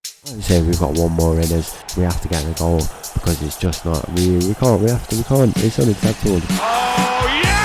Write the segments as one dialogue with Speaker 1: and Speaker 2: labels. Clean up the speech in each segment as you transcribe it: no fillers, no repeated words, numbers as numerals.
Speaker 1: I'd say we've got one more in us. We have to get the goal because it's just not. We can't. We can't. It's unacceptable.
Speaker 2: Oh yeah!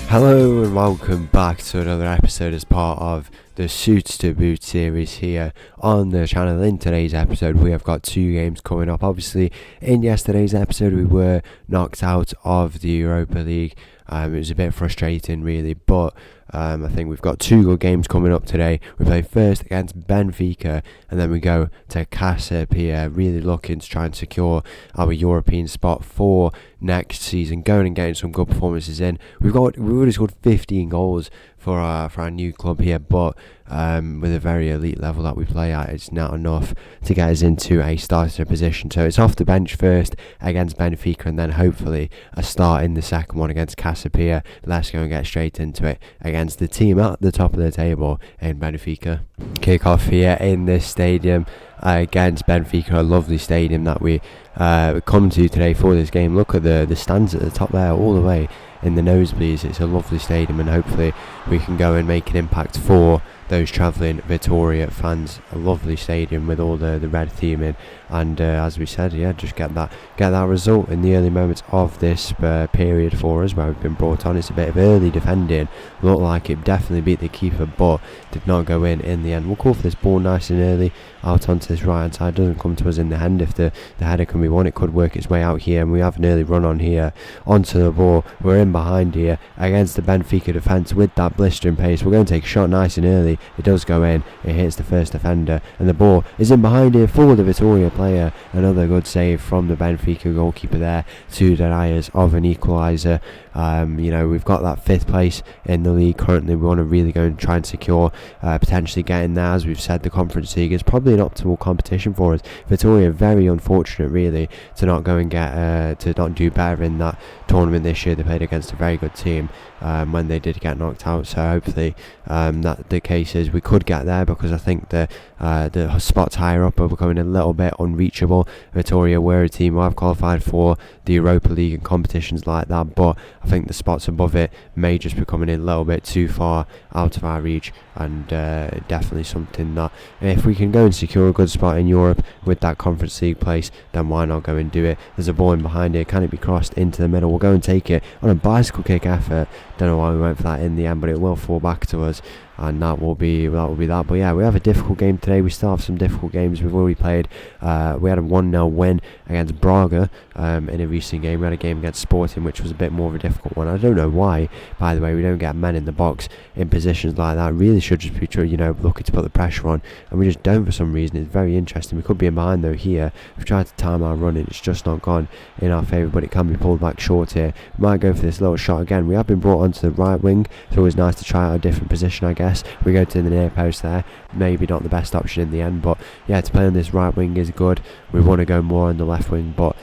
Speaker 1: Hello and welcome back to another episode as part of the Suits to Boot series here on the channel. In today's episode we have got two games coming up. Obviously in yesterday's episode we were knocked out of the Europa League. It was a bit frustrating really, but I think we've got two good games coming up today. We play first against Benfica and then we go to Casa Pia, really looking to try and secure our European spot for next season, going and getting some good performances in. We've already scored 15 goals for our new club here, but with a very elite level that we play at, it's not enough to get us into a starter position. So it's off the bench first against Benfica and then hopefully a start in the second one against Casa Pia. Let's go and get straight into it against the team at the top of the table in Benfica. Kick off here in this stadium against Benfica, a lovely stadium that we come to today for this game. Look at the stands at the top there, all the way in the nosebleeds. It's a lovely stadium and hopefully we can go and make an impact for those travelling Vitoria fans. A lovely stadium with all the red theming, and as we said, just get that result in the early moments of this period for us where we've been brought on. It's a bit of early defending, looked like it definitely beat the keeper but did not go in the end. We'll call for this ball nice and early out onto this right hand side. Doesn't come to us in the hand. If the header can be won, it could work its way out here, and we have an early run on here onto the ball. We're in behind here against the Benfica defence with that blistering pace. We're going to take a shot nice and early. It does go in, it hits the first defender and the ball is in behind here for the Vitoria player. Another good save from the Benfica goalkeeper there to deny us of an equaliser. We've got that 5th place in the league currently. We want to really go and try and secure potentially getting there. As we've said, the Conference League is probably an optimal competition for us. Vitoria very unfortunate really to not go and get to not do better in that tournament this year. They played against a very good team when they did get knocked out, so hopefully that the case is we could get there, because I think the spots higher up are becoming a little bit unreachable. Vitoria were a team who have qualified for the Europa League and competitions like that, but I think the spots above it may just be coming in a little bit too far out of our reach, and definitely something that if we can go and secure a good spot in Europe with that Conference League place, then why not go and do it. There's a ball in behind here, can it be crossed into the middle? We'll go and take it on a bicycle kick effort. Don't know why we went for that in the end, but it will fall back to us, and that will be that. But yeah, we have a difficult game today. We still have some difficult games. We've already played. We had a 1-0 win against Braga in a recent game. We had a game against Sporting, which was a bit more of a difficult one. I don't know why, by the way. We don't get men in the box in positions like that. Really should just be looking to put the pressure on, and we just don't for some reason. It's very interesting. We could be in behind though here. We've tried to time our run, and it's just not gone in our favour, but it can be pulled back short here. We might go for this little shot again. We have been brought onto the right wing. It's always nice to try out a different position, I guess. We go to the near post there. Maybe not the best option in the end, but yeah, to play on this right wing is good. We want to go more on the left wing, but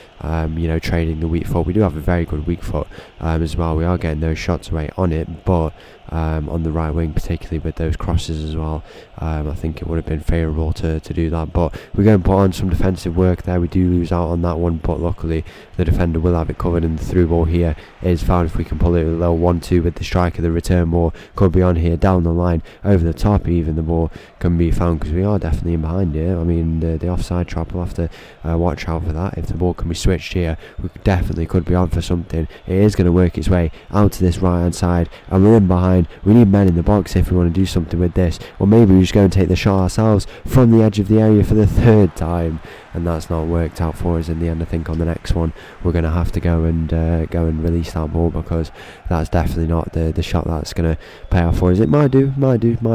Speaker 1: trading the weak foot. We do have a very good weak foot as well. We are getting those shots away on it, but on the right wing, particularly with those crosses as well, I think it would have been favourable to do that. But we're going to put on some defensive work there. We do lose out on that one, but luckily the defender will have it covered, and the through ball here is found. If we can pull it a little 1-2 with the striker, the return ball could be on here down the line over the top. Even the ball can be found, because we are definitely in behind here. I mean, the offside trap, we'll have to watch out for that. If the ball can be switched here, we definitely could be on for something. It is going to work its way out to this right hand side, and we're in behind. We need men in the box if we want to do something with this, or maybe we just go and take the shot ourselves from the edge of the area for the 3rd time, and that's not worked out for us in the end. I think on the next one we're going to have to go and release that ball, because that's definitely not the shot that's going to pay off for us. It might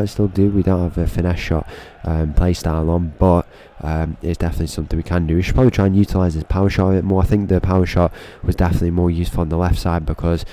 Speaker 1: still do. We don't have a finesse shot play style on, but it's definitely something we can do. We should probably try and utilise this power shot a bit more. I think the power shot was definitely more useful on the left side, because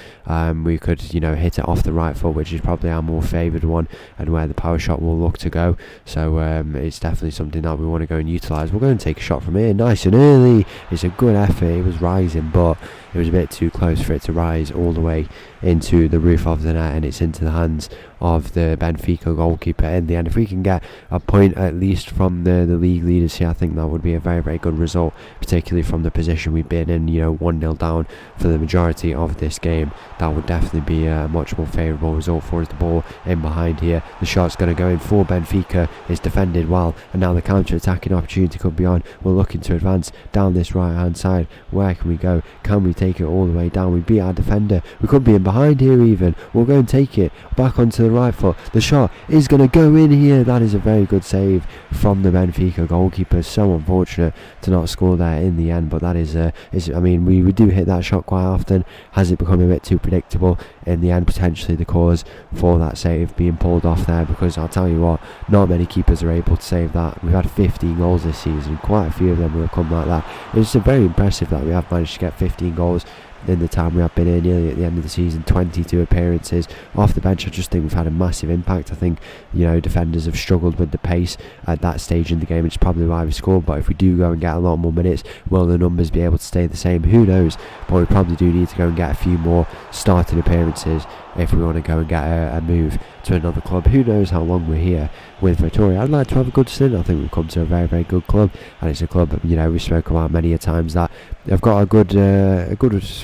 Speaker 1: we could hit it off the right foot, which is probably our more favoured one and where the power shot will look to go. So it's definitely something that we want to go and utilise. We're going to take a shot from here nice and early. It's a good effort. It was rising, but it was a bit too close for it to rise all the way into the roof of the net, and it's into the hands of the Benfica goalkeeper in the end. If we can get a point at least from the league leaders here, I think that would be a very, very good result, particularly from the position we've been in, 1-0 down for the majority of this game. That would definitely be a much more favourable result for us. The ball in behind here, the shot's going to go in for Benfica, it's defended well, and now the counter-attacking opportunity could be on. We're looking to advance down this right hand side. Where can we go? Can we take it all the way down? We beat our defender, we could be in behind here even. We'll go and take it back onto the right foot. The shot is going to go in here. That is a very good save from the Benfica goalkeeper. So unfortunate to not score there in the end, but that is we do hit that shot quite often. Has it become a bit too predictable in the end? Potentially the cause for that save being pulled off there, because I'll tell you what, not many keepers are able to save that. We've had 15 goals this season, quite a few of them will have come like that. It's very impressive that we have managed to get 15 goals in the time we have been here, nearly at the end of the season. 22 appearances off the bench. I just think we've had a massive impact. I think defenders have struggled with the pace at that stage in the game, which is probably why we scored. But if we do go and get a lot more minutes, will the numbers be able to stay the same? Who knows, but we probably do need to go and get a few more starting appearances if we want to go and get a move to another club. Who knows how long we're here with Vitoria. I'd like to have a good stint. I think we've come to a very, very good club, and it's a club we've spoken about many a times that they've got a good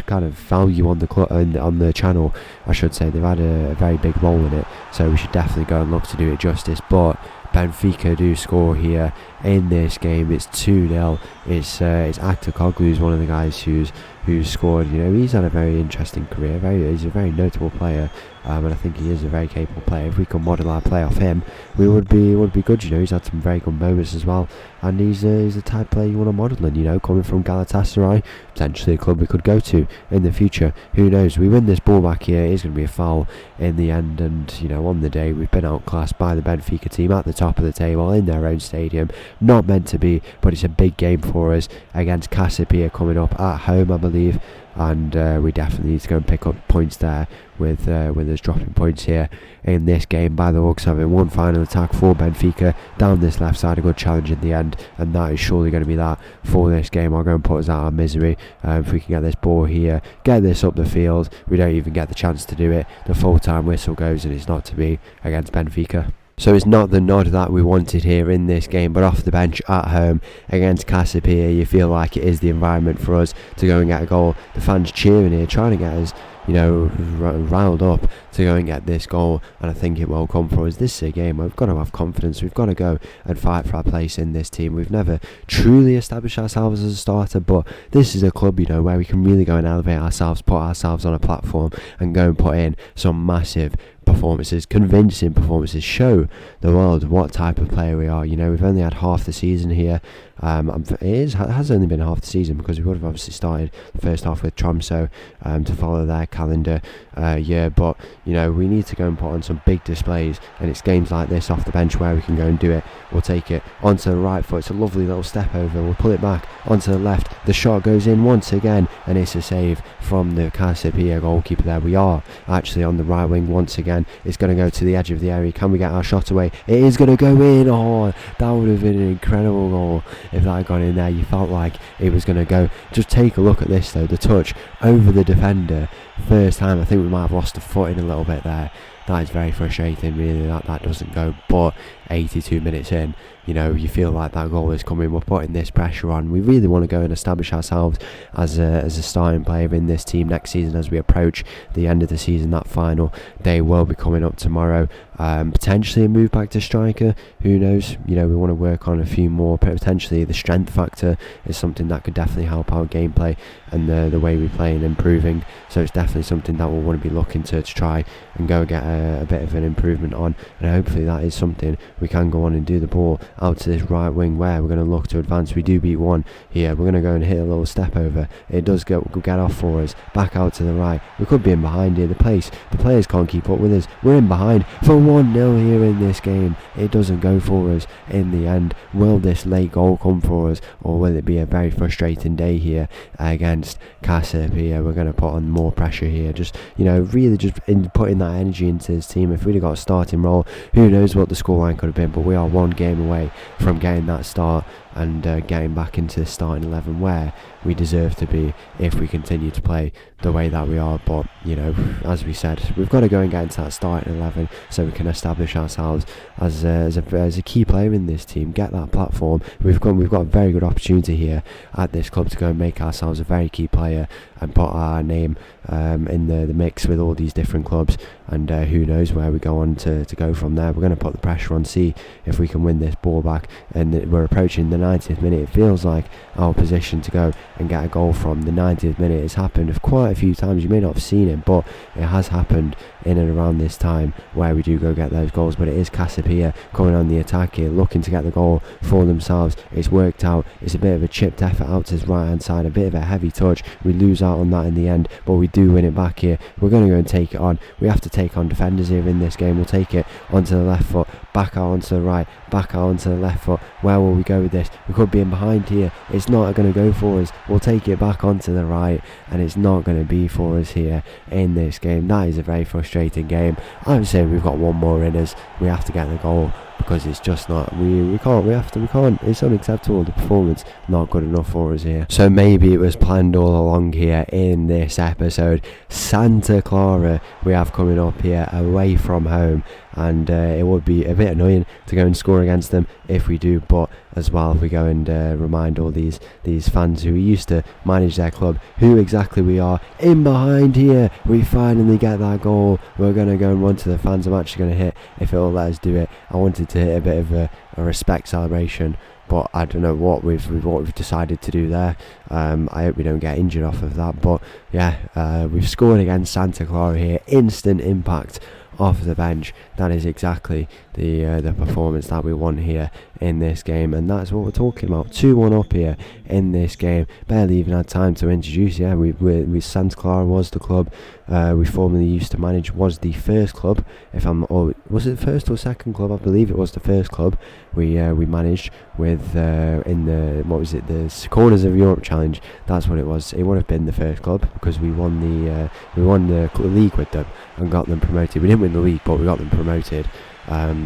Speaker 1: kind of value on the club, on the channel, I should say. They've had a very big role in it, so we should definitely go and look to do it justice. But Benfica do score here in this game. It's 2-0. It's Aktakoglu who's one of the guys who's scored. He's had a very interesting career. He's a very notable player, and I think he is a very capable player. If we can model our play off him, we would be good. He's had some very good moments as well, and he's the type of player you want to model in. Coming from Galatasaray, potentially a club we could go to in the future. Who knows? We win this ball back here. It's going to be a foul in the end, and on the day we've been outclassed by the Benfica team at the top of the table in their own stadium. Not meant to be, but it's a big game for us against Casapia coming up at home, I believe, and we definitely need to go and pick up points there with us dropping points here in this game. By the looks of it, one final attack for Benfica down this left side, a good challenge in the end, and that is surely going to be that for this game. I'll go and put us out of misery. If we can get this ball here, get this up the field, we don't even get the chance to do it. The full-time whistle goes, and it's not to be against Benfica. So it's not the nod that we wanted here in this game, but off the bench at home against Casapia, you feel like it is the environment for us to go and get a goal. The fans cheering here, trying to get us riled up to go and get this goal, and I think it will come for us. This is a game we've got to have confidence. We've got to go and fight for our place in this team. We've never truly established ourselves as a starter, but this is a club where we can really go and elevate ourselves, put ourselves on a platform, and go and put in some massive performances, convincing performances, show the world what type of player we are. We've only had half the season here. It has only been half the season, because we would have obviously started the first half with Tromsø to follow their calendar year, but we need to go and put on some big displays, and it's games like this off the bench where we can go and do it. We'll take it onto the right foot, it's a lovely little step over, we'll pull it back onto the left, the shot goes in once again, and it's a save from the Casapia goalkeeper there. We are actually on the right wing once again. It's going to go to the edge of the area. Can we get our shot away? It is going to go in. Oh, that would have been an incredible goal if that had gone in there. You felt like it was going to go. Just take a look at this though, the touch over the defender. First time, I think we might have lost a footing a little bit there. That is very frustrating, really, that doesn't go. But 82 minutes in, you feel like that goal is coming. We're putting this pressure on. We really want to go and establish ourselves as a starting player in this team next season as we approach the end of the season. That final day will be coming up tomorrow. Potentially a move back to striker. Who knows? We want to work on a few more. Potentially the strength factor is something that could definitely help our gameplay and the way we play and improving. So it's definitely something that we'll want to be looking to try and go get a bit of an improvement on. And hopefully that is something we can go on and do the ball out to this right wing where we're going to look to advance. We do beat one here. We're going to go and hit a little step over. It does get off for us. Back out to the right. We could be in behind here. The players can't keep up with us. We're in behind for 1-0 here in this game. It doesn't go for us in the end. Will this late goal come for us, or will it be a very frustrating day here against Casapia? We're going to put on more pressure here. Just really just putting that energy into this team. If we'd have got a starting role, who knows what the scoreline could have been, but we are one game away from getting that start and getting back into the starting 11 where we deserve to be if we continue to play the way that we are. But you know, as we said, we've got to go and get into that starting 11 so we can establish ourselves as a key player in this team, get that platform. We've got a very good opportunity here at this club to go and make ourselves a very key player and put our name in the mix with all these different clubs, and who knows where we go on to go from there. We're going to put the pressure on, see if we can win this ball back, and we're approaching the 90th minute. It feels like our position to go and get a goal from the 90th minute. It's happened quite a few times. You may not have seen it, but it has happened in and around this time where we do go get those goals. But it is Casapia coming on the attack here, looking to get the goal for themselves. It's worked out. It's a bit of a chipped effort out to his right hand side, a bit of a heavy touch. We lose out on that in the end, but we do win it back here. We're going to go and take it on. We have to take on defenders here in this game. We'll take it onto the left foot, back out onto the right, back out onto the left foot. Where will we go with this? We could be in behind here. It's not going to go for us. We'll take it back onto the right, and it's not going to be for us here in this game. That is a very frustrating game. I'm saying we've got one more in us. We have to get the goal, because it's just not, we can't, it's unacceptable. The performance not good enough for us here. So maybe it was planned all along here in this episode. Santa Clara we have coming up here away from home, and it would be a bit annoying to go and score against them if we do, but as well, if we go and remind all these fans who used to manage their club who exactly we are. In behind here, we finally get that goal. We're going to go and run to the fans. I'm actually going to hit, if it will let us do it. I wanted to hit a bit of a respect celebration, but I don't know what we've decided to do there. I hope we don't get injured off of that, but yeah, we've scored against Santa Clara here. Instant impact off the bench. That is exactly the performance that we want here in this game, and that's what we're talking about. 2-1 up here in this game. Barely even had time to introduce. Yeah, we Santa Clara was the club we formerly used to manage, was the first club, was it the first or second club? I believe it was the first club we managed with in the Corners of Europe Challenge. That's what it was. It would have been the first club because we won the league with them and got them promoted. We didn't win the league, but we got them promoted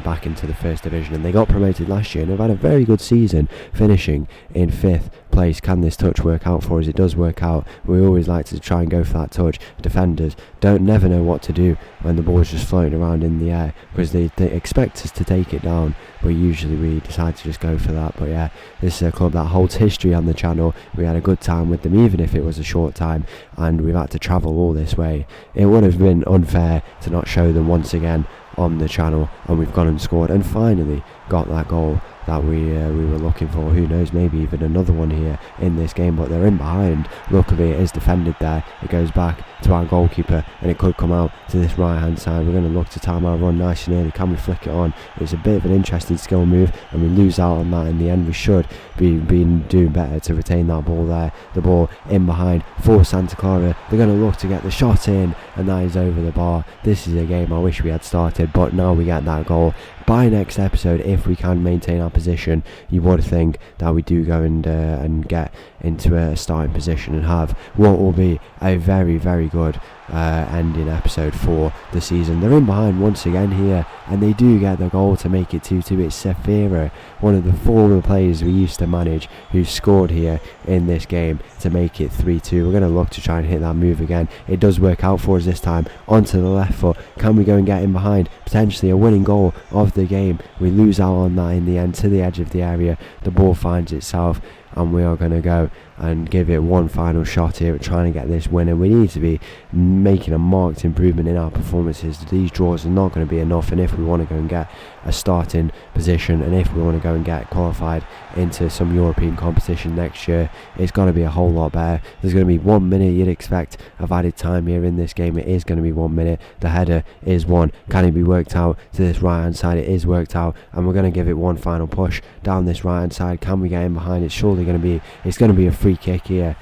Speaker 1: back into the first division, and they got promoted last year and have had a very good season, finishing in 5th place. Can this touch work out for us? It does work out. We always like to try and go for that touch. Defenders never know what to do when the ball's just floating around in the air, because they expect us to take it down, but usually we decide to just go for that. But yeah, this is a club that holds history on the channel. We had a good time with them, even if it was a short time, and we've had to travel all this way. It would have been unfair to not show them once again on the channel, and we've gone and scored and finally got that goal that we were looking for. Who knows, maybe even another one here in this game, but they're in behind. Luckily it is defended there. It goes back to our goalkeeper, and it could come out to this right hand side. We're going to look to time our run nice and early. Can we flick it on? It's a bit of an interesting skill move, and we lose out on that in the end. We should be doing better to retain that ball there. The ball in behind for Santa Clara. They're going to look to get the shot in, and that is over the bar. This is a game I wish we had started, but now we get that goal. By next episode, if we can maintain our position, you would think that we do go and get into a starting position and have what will be a very, very good ending episode for the season. They're in behind once again here, and they do get the goal to make it 2-2. It's Safira, one of the former players we used to manage, who scored here in this game to make it 3-2. We're going to look to try and hit that move again. It does work out for us this time. Onto the left foot. Can we go and get in behind? Potentially a winning goal of the game. We lose out on that in the end to the edge of the area. The ball finds itself, and we are going to go and give it one final shot here at trying to get this win. And we need to be making a marked improvement in our performances. These draws are not going to be enough, and if we want to go and get a starting position, and if we want to go and get qualified into some European competition next year, it's got to be a whole lot better. There's going to be 1 minute you'd expect of added time here in this game. It is going to be 1 minute. The header is one. Can it be worked out to this right hand side? It is worked out, and we're going to give it one final push down this right hand side. Can we get in behind? It's surely going to be a free kick here.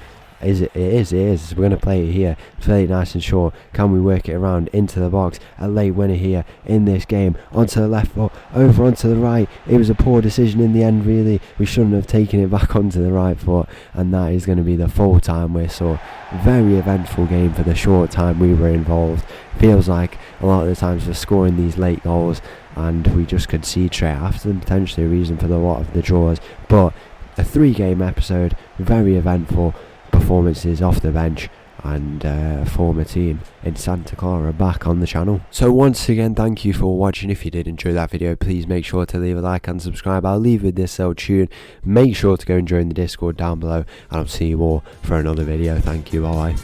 Speaker 1: It is. We're going to play it here. Play it nice and short. Can we work it around into the box? A late winner here in this game. Onto the left foot, over onto the right. It was a poor decision in the end, really. We shouldn't have taken it back onto the right foot. And that is going to be the full-time whistle. Very eventful game for the short time we were involved. Feels like a lot of the times we're scoring these late goals and we just concede straight after them. Potentially a reason for a lot of the draws. But a 3-game episode, very eventful performances off the bench, and a former team in Santa Clara back on the channel. So once again, thank you for watching. If you did enjoy that video, please make sure to leave a like and subscribe. I'll leave with this little tune. Make sure to go and join the Discord down below, and I'll see you all for another video. Thank you, bye.